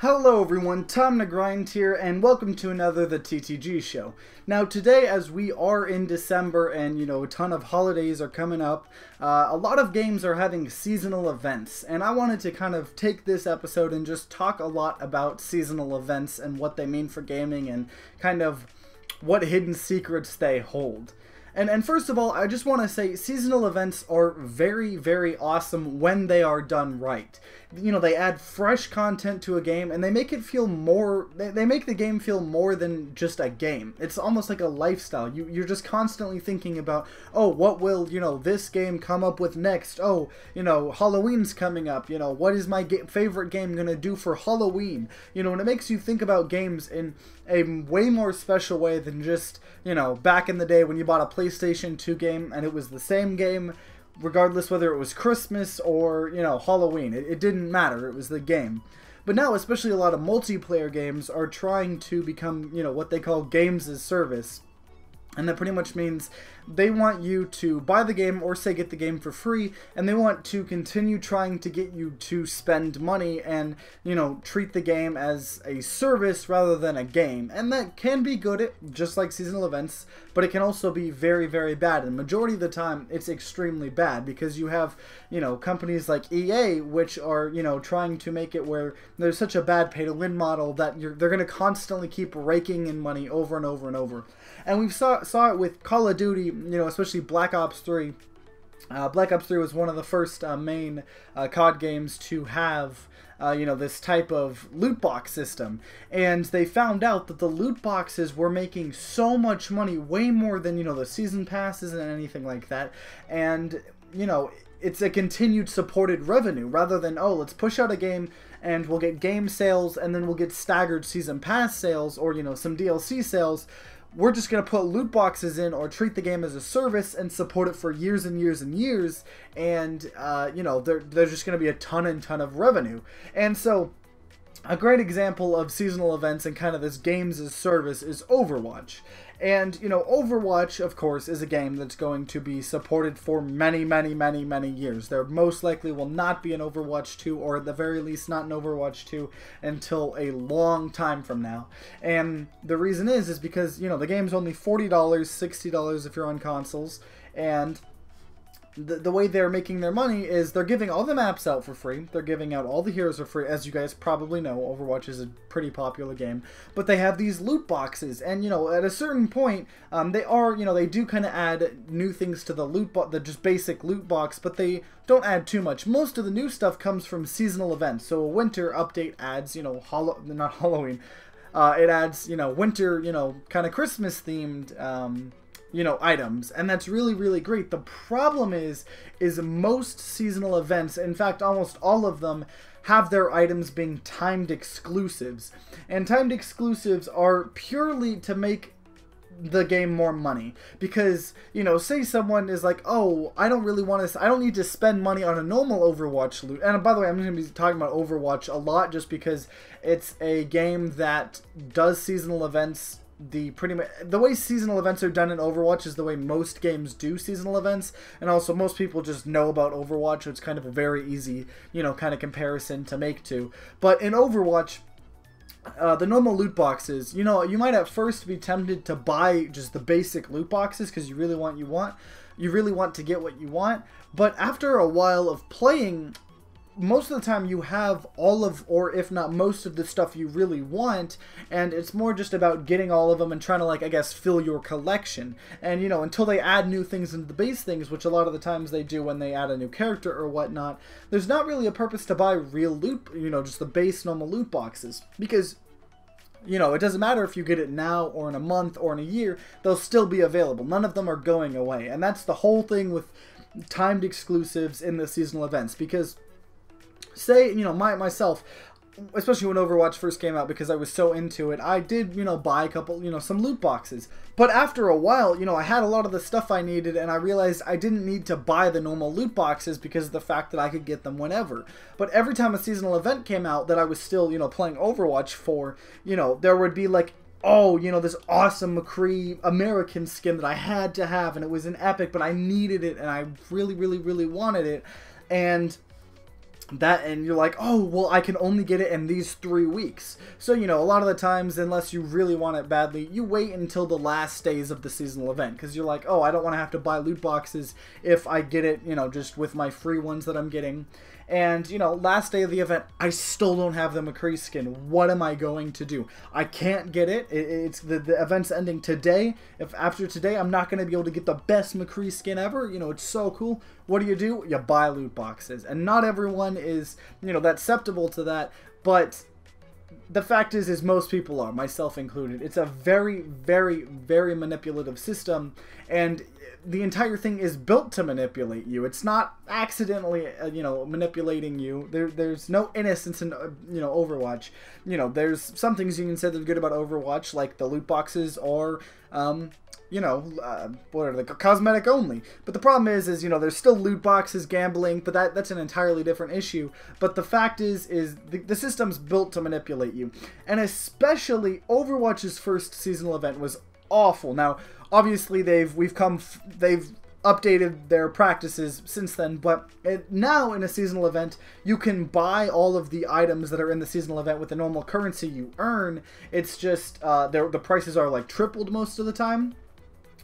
Hello everyone, TimeToGrind here, and welcome to another The TTG show. Now today, as we are in December and, a ton of holidays are coming up, a lot of games are having seasonal events, and I wanted to kind of take this episode and just talk a lot about seasonal events and what they mean for gaming and kind of what hidden secrets they hold. And first of all, I just want to say seasonal events are very, very awesome when they are done right. They add fresh content to a game and they make it feel more, they make the game feel more than just a game. It's almost like a lifestyle. You're just constantly thinking about, oh, what will, this game come up with next? Oh, Halloween's coming up. What is my favorite game going to do for Halloween? And it makes you think about games in a way more special way than just, back in the day when you bought a PlayStation 2 game and it was the same game regardless whether it was Christmas or, Halloween. It didn't matter. It was the game. But now, especially a lot of multiplayer games are trying to become, what they call games as service. And that pretty much means they want you to buy the game or say get the game for free, and they want to continue trying to get you to spend money and, treat the game as a service rather than a game. And that can be good, just like seasonal events, but it can also be very, very bad. And the majority of the time, it's extremely bad because you have, companies like EA, which are, trying to make it where there's such a bad pay-to-win model that they're going to constantly keep raking in money over and over and over. And we saw it with Call of Duty, especially Black Ops 3. Black Ops 3 was one of the first main COD games to have, this type of loot box system. And they found out that the loot boxes were making so much money, way more than, the season passes and anything like that. And, it's a continued supported revenue rather than, oh, let's push out a game and we'll get game sales and then we'll get staggered season pass sales or, some DLC sales. We're just going to put loot boxes in or treat the game as a service and support it for years and years and years. And, there's just going to be a ton of revenue. And so a great example of seasonal events and kind of this games as service is Overwatch. And, Overwatch, of course, is a game that's going to be supported for many, many, many, many years. There most likely will not be an Overwatch 2, or at the very least not an Overwatch 2, until a long time from now. And the reason is because, the game's only $40, $60 if you're on consoles, and the way they're making their money is they're giving all the maps out for free. They're giving out all the heroes for free. As you guys probably know, Overwatch is a pretty popular game. But they have these loot boxes. And, at a certain point, they do kind of add new things to the the just basic loot box, but they don't add too much. Most of the new stuff comes from seasonal events. So a winter update adds, not Halloween. It adds, winter, kind of Christmas themed, items, and that's really, really great. The problem is most seasonal events, in fact almost all of them, have their items being timed exclusives, and timed exclusives are purely to make the game more money. Because, say someone is like, oh, I don't need to spend money on a normal Overwatch loot. And by the way, I'm going to be talking about Overwatch a lot just because it's a game that does seasonal events. The way seasonal events are done in Overwatch is the way most games do seasonal events, and also most people just know about Overwatch, so it's kind of a very easy, kind of comparison to make to. But in Overwatch, the normal loot boxes, you might at first be tempted to buy just the basic loot boxes because you really want to get what you want, but after a while of playing, most of the time you have all of, or if not most of the stuff you really want, and it's more just about getting all of them and trying to, fill your collection. And, until they add new things into the base things, which a lot of the times they do when they add a new character or whatnot, there's not really a purpose to buy real loot, just the base normal loot boxes. Because, it doesn't matter if you get it now or in a month or in a year, they'll still be available. None of them are going away. And that's the whole thing with timed exclusives in the seasonal events. Because say, myself, especially when Overwatch first came out, because I was so into it, I did, buy a couple, some loot boxes. But after a while, I had a lot of the stuff I needed, and I realized I didn't need to buy the normal loot boxes because of the fact that I could get them whenever. But every time a seasonal event came out that I was still, playing Overwatch for, there would be like, oh, this awesome McCree American skin that I had to have, and it was an epic, but I needed it, and I really, really, really wanted it. And and you're like, oh, well, I can only get it in these 3 weeks. So, you know, a lot of the times, unless you really want it badly, you wait until the last days of the seasonal event, because you're like, oh, I don't want to have to buy loot boxes if I get it, you know, just with my free ones that I'm getting. And, you know, last day of the event, I still don't have the McCree skin. What am I going to do? I can't get it. It's the event's ending today. If after today, I'm not going to be able to get the best McCree skin ever. You know, it's so cool. What do? You buy loot boxes. And not everyone is, you know, that susceptible to that. But the fact is most people are, myself included. It's a very, very, very manipulative system, and the entire thing is built to manipulate you. It's not accidentally, you know, manipulating you. There's no innocence in, you know, Overwatch. You know, there's some things you can say that are good about Overwatch, like the loot boxes or, you know, what are they, cosmetic only. But the problem is, you know, there's still loot boxes, gambling, but that's an entirely different issue. But the fact is the system's built to manipulate you. And especially Overwatch's first seasonal event was awful. Now, obviously they've updated their practices since then, but now in a seasonal event, you can buy all of the items that are in the seasonal event with the normal currency you earn. It's just the prices are like tripled most of the time.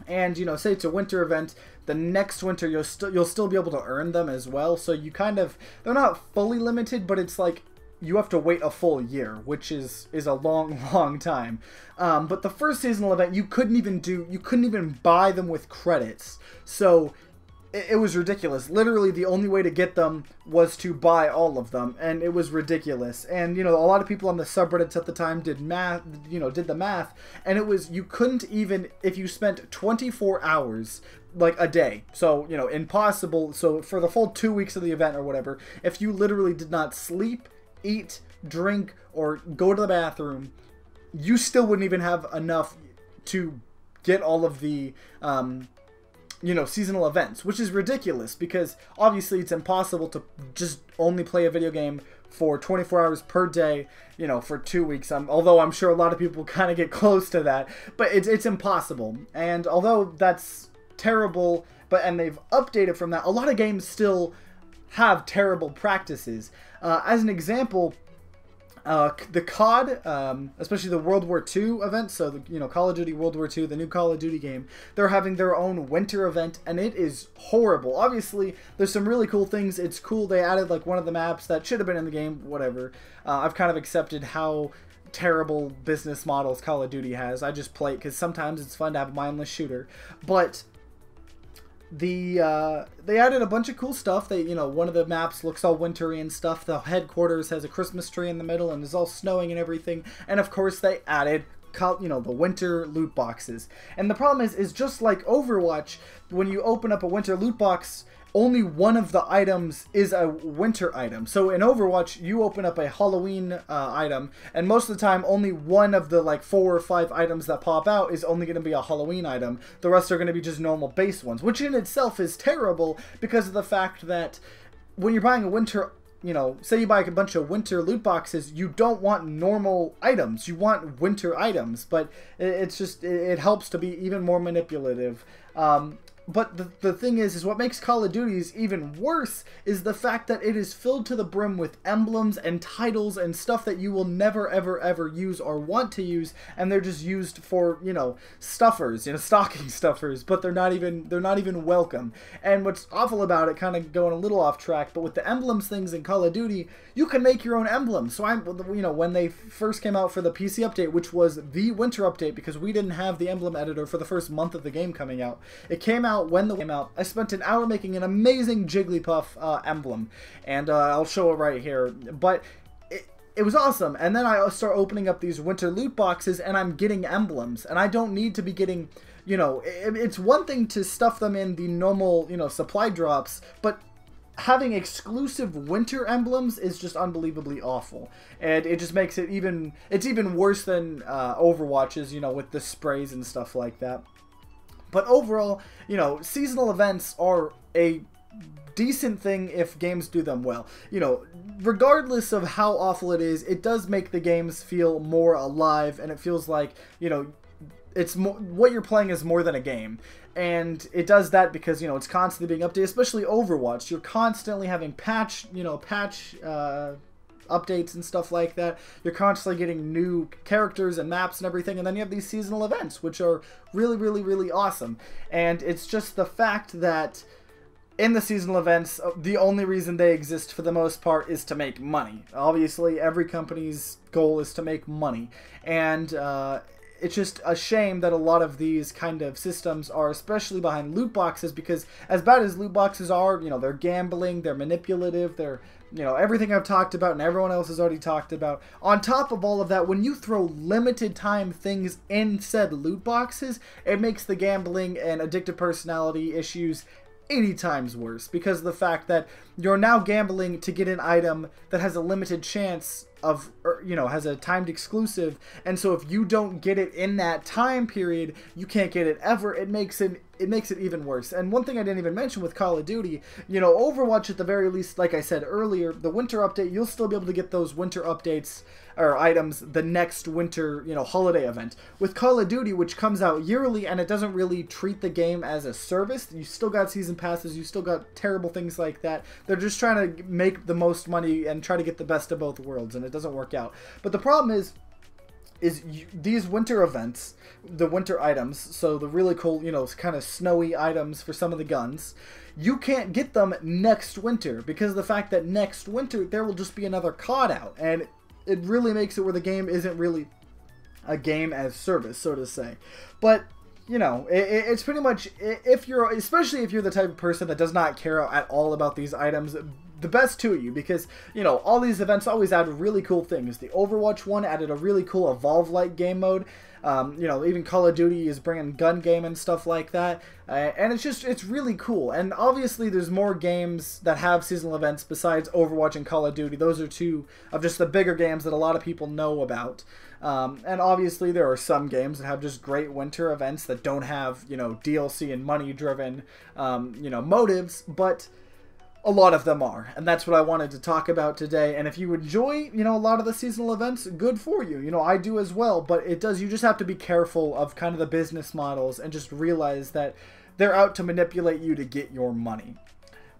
And, you know, say it's a winter event, the next winter you'll still be able to earn them as well. So you kind of, they're not fully limited, but it's like you have to wait a full year, which is a long time. But the first seasonal event, you couldn't even buy them with credits. So it was ridiculous. Literally, the only way to get them was to buy all of them, and it was ridiculous. And, you know, a lot of people on the subreddits at the time did the math, and it was, you couldn't even, if you spent 24 hours, like a day, so, you know, impossible, so for the full 2 weeks of the event or whatever, if you literally did not sleep, eat, drink, or go to the bathroom, you still wouldn't even have enough to get all of the, you know, seasonal events, which is ridiculous because obviously it's impossible to just only play a video game for 24 hours per day, you know, for 2 weeks. Although I'm sure a lot of people kind of get close to that, but it's impossible. And although that's terrible, and they've updated from that, a lot of games still have terrible practices. As an example, the COD, especially the World War II event, so the, you know, Call of Duty World War II, the new Call of Duty game, they're having their own winter event, and it is horrible. Obviously, there's some really cool things. It's cool they added like one of the maps that should have been in the game, whatever. I've kind of accepted how terrible business models Call of Duty has. I just play it because sometimes it's fun to have a mindless shooter, but they added a bunch of cool stuff. You know, one of the maps looks all wintry and stuff. The headquarters has a Christmas tree in the middle and is all snowing and everything. And of course they added, you know, the winter loot boxes. And the problem is just like Overwatch, when you open up a winter loot box, only one of the items is a winter item. So in Overwatch, you open up a Halloween item, and most of the time, only one of the like 4 or 5 items that pop out is only going to be a Halloween item. The rest are going to be just normal base ones, which in itself is terrible because of the fact that when you're buying a winter, you know, say you buy a bunch of winter loot boxes, you don't want normal items. You want winter items, but it's just, it helps to be even more manipulative. But the thing is what makes Call of Duty's even worse is the fact that it is filled to the brim with emblems and titles and stuff that you will never, ever, ever use or want to use, and they're just used for, you know, stuffers, you know, stocking stuffers, but they're not even welcome. And what's awful about it, kind of going a little off track, but with the emblems things in Call of Duty, you can make your own emblems. So you know, when they first came out for the PC update, which was the winter update, because we didn't have the emblem editor for the first month of the game coming out, it came out when the game came out. I spent an hour making an amazing Jigglypuff emblem, and I'll show it right here. But it was awesome. And then I start opening up these winter loot boxes, and I'm getting emblems, and I don't need to be getting, you know, it's one thing to stuff them in the normal, you know, supply drops, but having exclusive winter emblems is just unbelievably awful, and it just makes it it's even worse than Overwatch's, you know, with the sprays and stuff like that. But overall, you know, seasonal events are a decent thing if games do them well. You know, regardless of how awful it is, it does make the games feel more alive, and it feels like, you know, it's what you're playing is more than a game. And it does that because, you know, it's constantly being updated, especially Overwatch. You're constantly having patch updates and stuff like that. You're constantly getting new characters and maps and everything, and then you have these seasonal events, which are really, really, really awesome. And it's just the fact that in the seasonal events, the only reason they exist for the most part is to make money. Obviously, every company's goal is to make money, and it's just a shame that a lot of these kind of systems are especially behind loot boxes, because as bad as loot boxes are, you know, they're gambling, they're manipulative, they're, you know, everything I've talked about and everyone else has already talked about. On top of all of that, when you throw limited time things in said loot boxes, it makes the gambling and addictive personality issues 80 times worse, because of the fact that you're now gambling to get an item that has a limited chance of, you know, has a timed exclusive, and so if you don't get it in that time period, you can't get it ever. It makes it even worse. And one thing I didn't even mention with Call of Duty, you know, Overwatch at the very least, like I said earlier, the winter update, you'll still be able to get those winter updates or items the next winter, you know, holiday event. With Call of Duty, which comes out yearly and it doesn't really treat the game as a service, you still got season passes, you still got terrible things like that. They're just trying to make the most money and try to get the best of both worlds, and it doesn't work out. But the problem is these winter events, the winter items, so the really cool, you know, kind of snowy items for some of the guns, you can't get them next winter because of the fact that next winter there will just be another COD out, and it really makes it where the game isn't really a game as service, so to say. But you know, it's pretty much, especially if you're the type of person that does not care at all about these items, the best to you, because, you know, all these events always add really cool things. The Overwatch one added a really cool Evolve-like game mode. You know, even Call of Duty is bringing gun game and stuff like that. And it's really cool. And obviously there's more games that have seasonal events besides Overwatch and Call of Duty. Those are two of just the bigger games that a lot of people know about. And obviously there are some games that have just great winter events that don't have, you know, DLC and money-driven, you know, motives, but a lot of them are, and that's what I wanted to talk about today. And if you enjoy, you know, a lot of the seasonal events, good for you. You know, I do as well, but you just have to be careful of kind of the business models and just realize that they're out to manipulate you to get your money.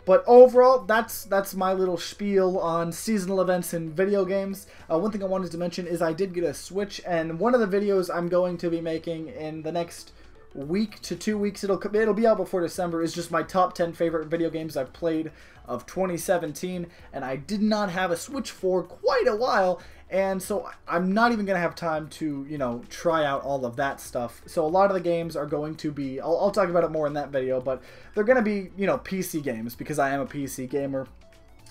But overall, that's my little spiel on seasonal events in video games. One thing I wanted to mention is I did get a Switch, and one of the videos I'm going to be making in the next week to 2 weeks, it'll be out before December, is just my top 10 favorite video games I've played of 2017, and I did not have a Switch for quite a while, and so I'm not even going to have time to, you know, try out all of that stuff. So a lot of the games are going to be, I'll talk about it more in that video, but they're going to be, you know, PC games, because I am a PC gamer.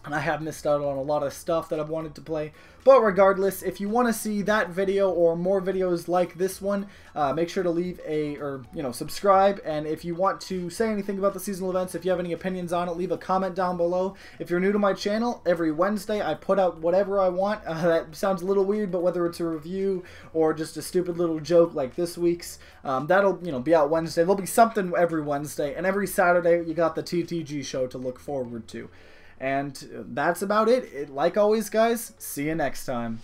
And I have missed out on a lot of stuff that I've wanted to play. But regardless, if you want to see that video or more videos like this one, make sure to leave subscribe. And if you want to say anything about the seasonal events, if you have any opinions on it, leave a comment down below. If you're new to my channel, every Wednesday I put out whatever I want. That sounds a little weird, but whether it's a review or just a stupid little joke like this week's, that'll, you know, be out Wednesday. There'll be something every Wednesday, and every Saturday you got the TTG show to look forward to. And that's about it. Like always, guys, see you next time.